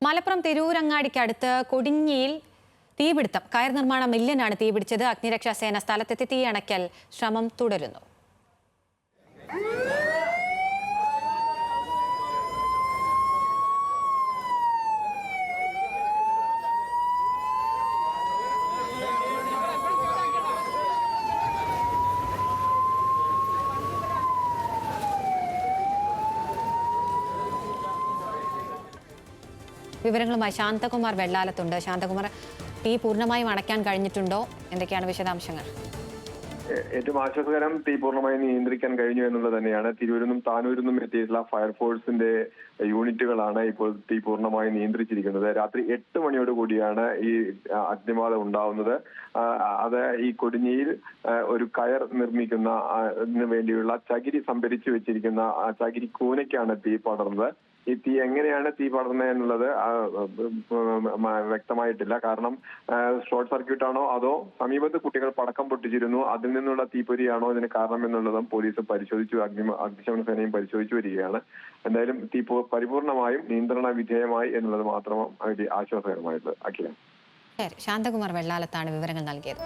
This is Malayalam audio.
മലപ്പുറം തിരൂരങ്ങാടിക്കടുത്ത് കൊടിഞ്ഞിയിൽ തീപിടുത്തം. കയർ നിർമ്മാണ മില്ലിനാണ് തീപിടിച്ചത്. അഗ്നിരക്ഷാസേന സ്ഥലത്തെത്തി തീയണയ്ക്കൽ ശ്രമം തുടരുന്നു. വിവരങ്ങളുമായി ശാന്തകുമാർ വെള്ളാലത്തുണ്ട്. ശാന്തകുമാർ, തീ പൂർണ്ണമായും അണയ്ക്കാൻ കഴിഞ്ഞിട്ടുണ്ടോ? എന്തൊക്കെയാണ് വിശദാംശങ്ങൾ? ഏറ്റവും ആശ്വാസകരം, തീ പൂർണ്ണമായി നിയന്ത്രിക്കാൻ കഴിഞ്ഞു എന്നുള്ളത് തന്നെയാണ്. തിരൂരിനും താനൂരിനും എത്തിയിട്ടുള്ള ഫയർഫോഴ്സിന്റെ യൂണിറ്റുകളാണ് ഇപ്പോൾ തീ പൂർണ്ണമായി നിയന്ത്രിച്ചിരിക്കുന്നത്. രാത്രി 8 മണിയോട് കൂടിയാണ് ഈ അഗ്നിബാധ ഉണ്ടാവുന്നത്. അത് ഈ കൊടിഞ്ഞിയിൽ ഒരു കയർ നിർമ്മിക്കുന്ന വേണ്ടിയുള്ള ചകിരി സംഭരിച്ചു വെച്ചിരിക്കുന്ന ചകിരി കൂനയ്ക്കാണ് തീ പടർന്നത്. ഈ തീ എങ്ങനെയാണ് തീ പടർന്നത് എന്നുള്ളത് വ്യക്തമായിട്ടില്ല. കാരണം ഷോർട്ട് സർക്യൂട്ട് ആണോ അതോ സമീപത്ത് കുട്ടികൾ പടക്കം പൊട്ടിച്ചിരുന്നു, അതിൽ നിന്നുള്ള തീപ്പൊരിയാണോ ഇതിന് കാരണം എന്നുള്ളതും പോലീസ് അഗ്നിശമന സേനയും പരിശോധിച്ചു വരികയാണ്. എന്തായാലും തീ പരിപൂർണമായും നിയന്ത്രണ വിധേയമായി എന്നുള്ളത് മാത്രമാണ് ആശ്വാസകരമായിട്ടുള്ളത്. അഖില, ശാന്തകുമാർ വെള്ളാലത്താണ് വിവരങ്ങൾ നൽകിയത്.